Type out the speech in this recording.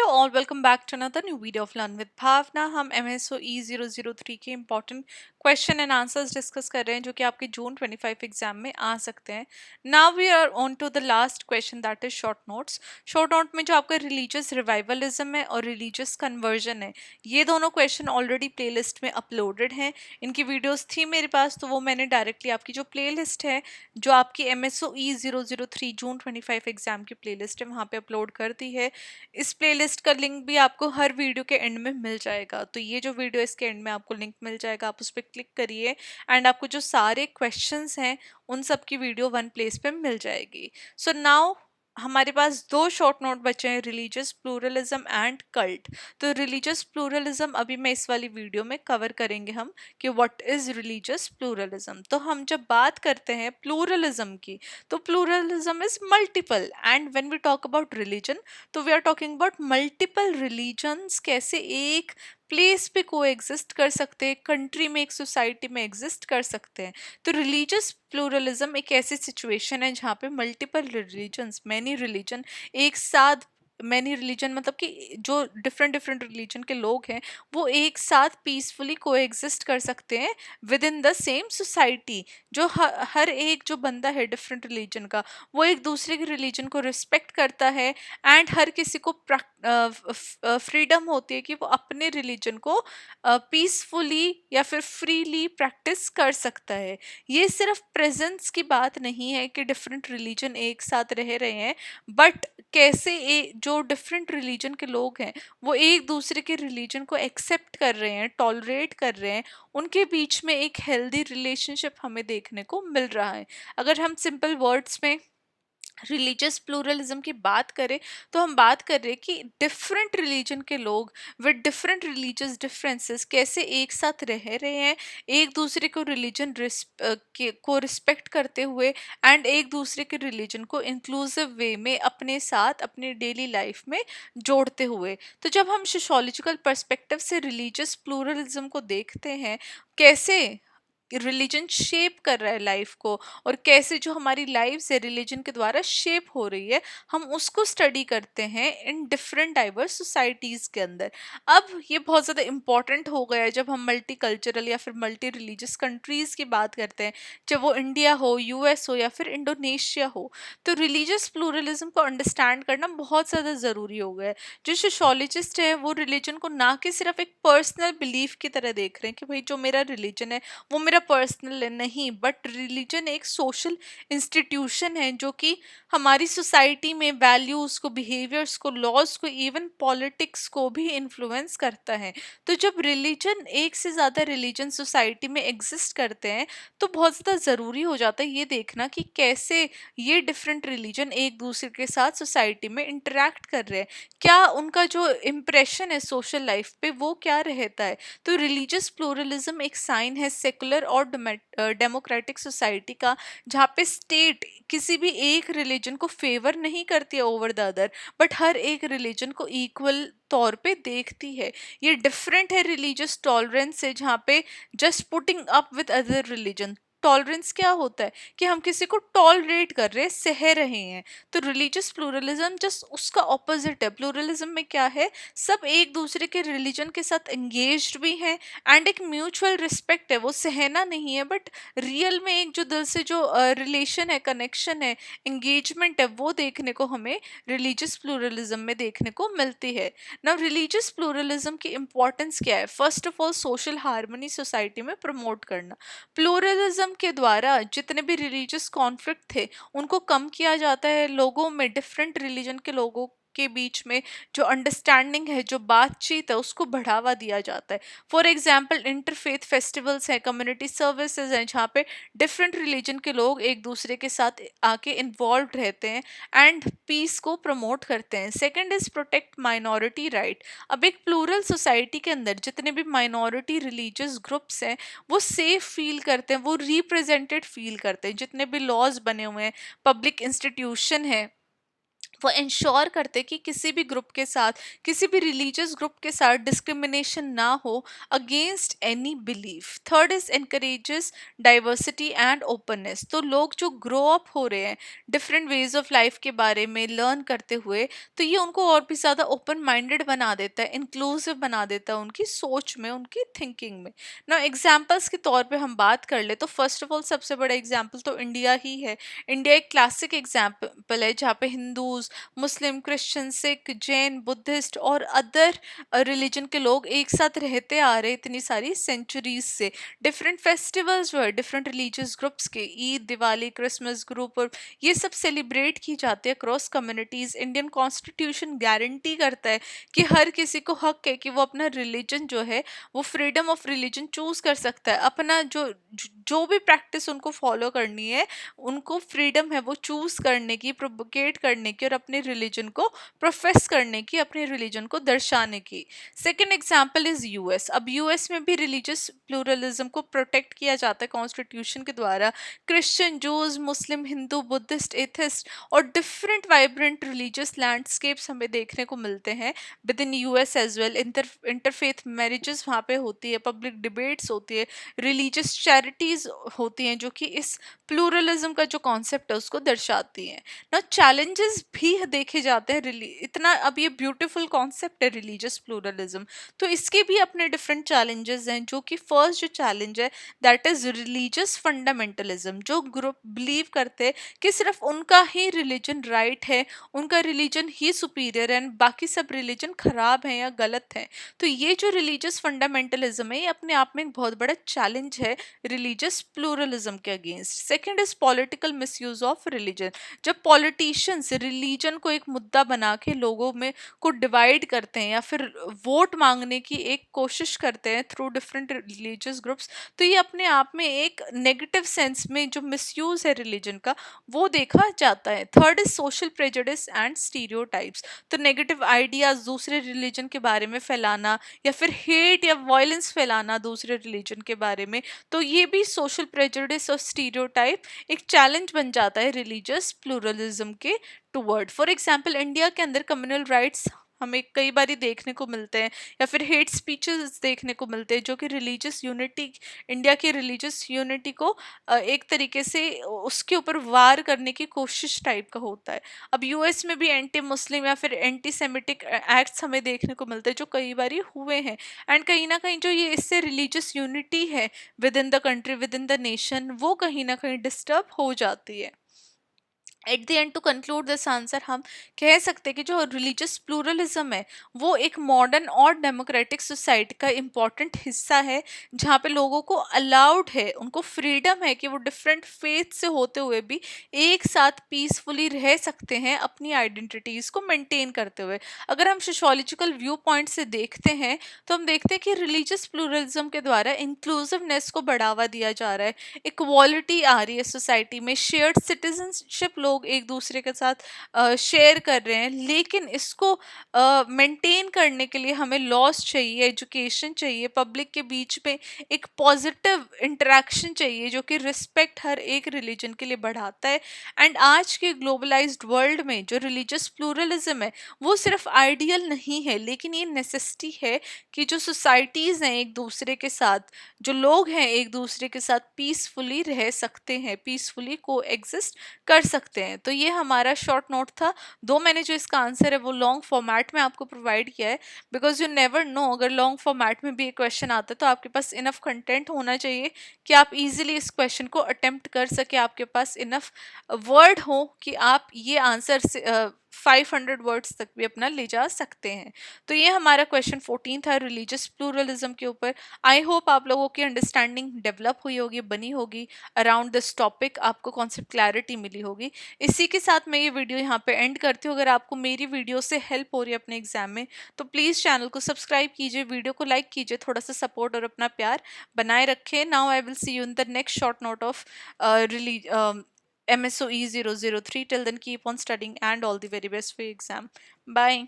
Hello all, welcome back to another new video of learn with Bhavna. हम MSO E003 के important question and answers discuss कर रहे हैं जो कि आपके जून 25 एग्जाम में आ सकते हैं। Now we are on to the last question, that is short notes. Short note में जो आपका रिलीजियस रिवाइवलिज्म है और रिलीजियस कन्वर्जन है, ये दोनों क्वेश्चन ऑलरेडी प्लेलिस्ट में अपलोडेड हैं। इनकी वीडियोस थी मेरे पास, तो वो मैंने डायरेक्टली आपकी जो प्लेलिस्ट है, जो आपकी MSO E003 जून 25 एग्जाम की प्लेलिस्ट है, वहाँ पे अपलोड कर दी है। इस प्लेलिस्ट का लिंक भी आपको हर वीडियो के एंड में मिल जाएगा। तो ये जो वीडियो है, इसके एंड में आपको लिंक मिल जाएगा, आप उस पर क्लिक करिए एंड आपको जो सारे क्वेश्चंस हैं उन सब की वीडियो वन प्लेस पे मिल जाएगी। सो नाउ हमारे पास दो शॉर्ट नोट बचे हैं, रिलीजियस प्लूरलिज्म एंड कल्ट। तो रिलीजियस प्लूरलिज्म अभी मैं इस वाली वीडियो में कवर करेंगे हम कि व्हाट इज रिलीजियस प्लूरलिज्म। तो हम जब बात करते हैं प्लूरलिज्म की, तो pluralism is multiple, and when we talk about religion, तो we are talking about multiple religions कैसे एक प्लेस पे को एग्जिस्ट कर सकते हैं, कंट्री में, एक सोसाइटी में एग्जिस्ट कर सकते हैं। तो रिलीजियस प्लूरलिज्म एक ऐसी सिचुएशन है जहाँ पे मल्टीपल रिलीजन्स, मैनी रिलीजन एक साथ, मैनी रिलीजन मतलब कि जो डिफरेंट डिफरेंट रिलीजन के लोग हैं वो एक साथ पीसफुली को एग्जिस्ट कर सकते हैं within the same society. जो हर एक जो बंदा है डिफरेंट रिलीजन का, वो एक दूसरे के रिलीजन को रिस्पेक्ट करता है एंड हर किसी को फ्रीडम होती है कि वो अपने रिलीजन को पीसफुली या फिर फ्रीली प्रैक्टिस कर सकता है। ये सिर्फ प्रेजेंस की बात नहीं है कि डिफरेंट रिलीजन एक साथ रह रहे हैं, बट कैसे जो डिफरेंट रिलीजन के लोग हैं वो एक दूसरे के रिलीजन को एक्सेप्ट कर रहे हैं, टॉलरेट कर रहे हैं, उनके बीच में एक हेल्दी रिलेशनशिप हमें देखने को मिल रहा है। अगर हम सिंपल वर्ड्स में रिलीजियस प्लूरलिज्म की बात करें, तो हम बात कर रहे हैं कि डिफरेंट रिलीजन के लोग विद डिफरेंट रिलीजियस डिफरेंसेस कैसे एक साथ रह रहे हैं, एक दूसरे को रिलीजन को रिस्पेक्ट करते हुए एंड एक दूसरे के रिलीजन को इंक्लूसिव वे में अपने साथ अपने डेली लाइफ में जोड़ते हुए। तो जब हम सोशोलॉजिकल पर्सपेक्टिव से रिलीजियस प्लूरलिज्म को देखते हैं, कैसे रिलीजन शेप कर रहा है लाइफ को और कैसे जो हमारी लाइफ है रिलीजन के द्वारा शेप हो रही है, हम उसको स्टडी करते हैं इन डिफरेंट डाइवर्स सोसाइटीज़ के अंदर। अब ये बहुत ज़्यादा इम्पॉर्टेंट हो गया है जब हम मल्टी कल्चरल या फिर मल्टी रिलीजियस कंट्रीज़ की बात करते हैं, चाहे वो इंडिया हो, US हो या फिर इंडोनेशिया हो। तो रिलीजियस प्लूरलिज्म को अंडरस्टैंड करना बहुत ज़्यादा ज़रूरी हो गया है। जो सोशोलॉजिस्ट हैं वो रिलीजन को ना कि सिर्फ एक पर्सनल बिलीफ की तरह देख रहे हैं कि भाई जो मेरा रिलीजन है वो मेरा पर्सनल है, नहीं, बट रिलीजन एक सोशल इंस्टीट्यूशन है जो कि हमारी सोसाइटी में वैल्यूज़ को, बिहेवियर्स को, लॉज को, इवन पॉलिटिक्स को भी इन्फ्लुएंस करता है। तो जब रिलीजन, एक से ज़्यादा रिलीजन सोसाइटी में एग्जिस्ट करते हैं, तो बहुत ज़्यादा ज़रूरी हो जाता है ये देखना कि कैसे ये डिफरेंट रिलीजन एक दूसरे के साथ सोसाइटी में इंटरेक्ट कर रहे हैं, क्या उनका जो इम्प्रेशन है सोशल लाइफ पे वो क्या रहता है। तो रिलीजियस प्लूरलिज्म एक साइन है सेकुलर और डेमोक्रेटिक सोसाइटी का, जहाँ पे स्टेट किसी भी एक रिलीजन को फेवर नहीं करती है ओवर द अदर, बट हर एक रिलीजन को इक्वल तौर पे देखती है। ये डिफरेंट है रिलीजियस टॉलरेंस से, जहाँ पे just putting up with other religion. Tolerance क्या होता है कि हम किसी को टॉलरेट कर रहे हैं, सह रहे हैं। तो रिलीजियस प्लूरलिज्म जस्ट उसका ऑपोजिट है। प्लूरलिज्म में क्या है, सब एक दूसरे के रिलीजन के साथ एंगेज्ड भी हैं एंड एक म्यूचुअल रिस्पेक्ट है, वो सहना नहीं है, बट रियल में एक जो दिल से जो रिलेशन है, कनेक्शन है, एंगेजमेंट है, वो देखने को हमें रिलीजियस प्लूरलिज्म में देखने को मिलती है। नाउ रिलीजियस प्लूरलिज्म की इंपॉर्टेंस क्या है? First of all social harmony society में प्रमोट करना। प्लूरलिज्म के द्वारा जितने भी रिलीजियस कॉन्फ्लिक्ट थे उनको कम किया जाता है, लोगों में, डिफरेंट रिलीजन के लोगों के बीच में जो अंडरस्टैंडिंग है, जो बातचीत है, उसको बढ़ावा दिया जाता है। फॉर एग्जाम्पल इंटरफेथ फेस्टिवल्स हैं, कम्युनिटी सर्विसेज हैं, जहाँ पे डिफरेंट रिलीजन के लोग एक दूसरे के साथ आके इन्वॉल्व रहते हैं एंड पीस को प्रमोट करते हैं। Second is protect minority right. अब एक प्लूरल सोसाइटी के अंदर जितने भी माइनॉरिटी रिलीजियस ग्रुप्स हैं वो सेफ फील करते हैं, वो रिप्रेजेंटेड फील करते हैं। जितने भी लॉज बने हुए हैं, पब्लिक इंस्टीट्यूशन है, वो इंश्योर करते कि किसी भी ग्रुप के साथ, किसी भी रिलीजियस ग्रुप के साथ डिस्क्रिमिनेशन ना हो against any belief. Third is encourages diversity and openness. तो लोग जो ग्रो अप हो रहे हैं डिफरेंट वेज ऑफ लाइफ के बारे में लर्न करते हुए, तो ये उनको और भी ज़्यादा ओपन माइंडेड बना देता है, इंक्लूसिव बना देता है उनकी सोच में, उनकी थिंकिंग में ना। एग्जाम्पल्स के तौर पे हम बात कर ले तो फर्स्ट ऑफ ऑल सबसे बड़ा एग्जाम्पल तो इंडिया ही है। इंडिया एक क्लासिक एग्जाम्पल है जहाँ पे हिंदूज, मुस्लिम, क्रिश्चियन, सिख, जैन, बुद्धिस्ट और अदर रिलीजन के लोग एक साथ रहते आ रहे इतनी सारी सेंचुरीज से। डिफरेंट फेस्टिवल्स जो है डिफरेंट रिलीजियस ग्रुप्स के, ईद, दिवाली, क्रिसमस, गुरुपुरब, ये सब सेलिब्रेट की जाती है across communities. Indian constitution guarantee करता है कि हर किसी को हक है कि वो अपना रिलीजन जो है वो फ्रीडम ऑफ रिलीजन चूज कर सकता है। अपना जो जो भी प्रैक्टिस उनको फॉलो करनी है, उनको फ्रीडम है वो चूज करने की, प्रोपोगेट करने की और अपने रिलीजन को प्रोफेस करने की, अपने रिलीजन को दर्शाने की। Second example is US. अब यूएस में भी रिलीजियस प्लूरलिज्म को प्रोटेक्ट किया जाता है कॉन्स्टिट्यूशन के द्वारा। Christian, Jews, Muslim, Hindu, Buddhist, atheist और डिफरेंट वाइब्रेंट रिलीजियस लैंडस्केप्स हमें देखने को मिलते हैं within US as well. Interfaith marriages वहाँ पे होती है, पब्लिक डिबेट्स होती है, रिलीजियस चैरिटीज होती हैं जो कि इस प्लूरलिज्म का जो कॉन्सेप्ट है उसको दर्शाती हैं ना। चैलेंजेस भी देखे जाते हैं इतना, अब ये ब्यूटीफुल कॉन्सेप्ट है रिलीजियस प्लूरलिज्म, तो इसके भी अपने डिफरेंट चैलेंजेस हैं। जो कि फर्स्ट जो चैलेंज है दैट इज रिलीजियस फंडामेंटलिज्म। जो ग्रुप बिलीव करते हैं कि सिर्फ उनका ही रिलीजन राइट है, उनका रिलीजन ही सुपीरियर है एंड बाकी सब रिलीजन खराब है या गलत है। तो ये जो रिलीजियस फंडामेंटलिज्म है ये अपने आप में एक बहुत बड़ा चैलेंज है रिलीजियस प्लूरलिज्म के against. Second is political misuse of religion. जब पॉलिटिशियंस रिलीजन को एक मुद्दा बना के लोगों में को डिवाइड करते हैं या फिर वोट मांगने की एक कोशिश करते हैं थ्रू डिफरेंट रिलीजियस ग्रुप्स, तो ये अपने आप में एक नेगेटिव सेंस में जो मिसयूज है रिलीजन का वो देखा जाता है। Third is social prejudice and stereotypes. तो नेगेटिव आइडियाज दूसरे रिलीजन के बारे में फैलाना या फिर हेट या वायलेंस फैलाना दूसरे रिलीजन के बारे में, तो ये भी सोशल प्रेजुडिस और स्टीरियोटाइप एक चैलेंज बन जाता है रिलीजियस प्लूरलिज्म के टूवर्ड। फॉर एग्जांपल इंडिया के अंदर कम्युनल राइट्स हमें कई बार देखने को मिलते हैं या फिर हेट स्पीचेस देखने को मिलते हैं जो कि रिलीजियस यूनिटी, इंडिया की रिलीजियस यूनिटी को एक तरीके से उसके ऊपर वार करने की कोशिश टाइप का होता है। अब यूएस में भी एंटी मुस्लिम या फिर एंटी सेमिटिक एक्ट्स हमें देखने को मिलते हैं जो कई बार हुए हैं एंड कहीं ना कहीं जो ये इससे रिलीजियस यूनिटी है within the country, within the nation, वो कहीं ना कहीं डिस्टर्ब हो जाती है। At the end to conclude this answer हम कह सकते हैं कि जो रिलीजियस प्लूरलिज्म है वो एक मॉडर्न और डेमोक्रेटिक सोसाइटी का इम्पॉर्टेंट हिस्सा है जहाँ पे लोगों को अलाउड है, उनको फ्रीडम है कि वो डिफरेंट फेथ से होते हुए भी एक साथ पीसफुली रह सकते हैं अपनी आइडेंटिटीज़ को मेंटेन करते हुए। अगर हम सोशोलॉजिकल व्यू पॉइंट से देखते हैं तो हम देखते हैं कि रिलीजियस प्लूरलिज्म के द्वारा इंक्लूसिवनेस को बढ़ावा दिया जा रहा है, इक्वालिटी आ रही है सोसाइटी में, शेयर्ड सिटीजनशिप लोग एक दूसरे के साथ शेयर कर रहे हैं। लेकिन इसको मेंटेन करने के लिए हमें लॉस चाहिए, एजुकेशन चाहिए, पब्लिक के बीच में एक पॉजिटिव इंटरेक्शन चाहिए जो कि रिस्पेक्ट हर एक रिलीजन के लिए बढ़ाता है। एंड आज के ग्लोबलाइज्ड वर्ल्ड में जो रिलीजियस प्लूरलिज्म है वो सिर्फ आइडियल नहीं है लेकिन ये नेसेसिटी है कि जो सोसाइटीज़ हैं एक दूसरे के साथ, जो लोग हैं एक दूसरे के साथ पीसफुली रह सकते हैं, पीसफुली को एग्जिस्ट कर सकते हैं। तो ये हमारा शॉर्ट नोट था, दो मैंने जो इसका आंसर है वो लॉन्ग फॉर्मेट में आपको प्रोवाइड किया है बिकॉज यू नेवर नो, अगर लॉन्ग फॉर्मेट में भी एक क्वेश्चन आता है तो आपके पास इनफ कंटेंट होना चाहिए कि आप इजीली इस क्वेश्चन को अटेम्प्ट कर सके, आपके पास इनफ वर्ड हो कि आप ये आंसर से 500 वर्ड्स तक भी अपना ले जा सकते हैं। तो ये हमारा क्वेश्चन 14 था रिलीजियस प्लूरलिज्म के ऊपर। आई होप आप लोगों की अंडरस्टैंडिंग डेवलप हुई होगी, बनी होगी अराउंड दिस टॉपिक, आपको कॉन्सेप्ट क्लैरिटी मिली होगी। इसी के साथ मैं ये वीडियो यहाँ पे एंड करती हूँ। अगर आपको मेरी वीडियो से हेल्प हो रही है अपने एग्जाम में तो प्लीज़ चैनल को सब्सक्राइब कीजिए, वीडियो को लाइक कीजिए, थोड़ा सा सपोर्ट और अपना प्यार बनाए रखें। Now I will see you in the next short note of MSOE 003. Till then, keep on studying and all the very best for your exam. Bye.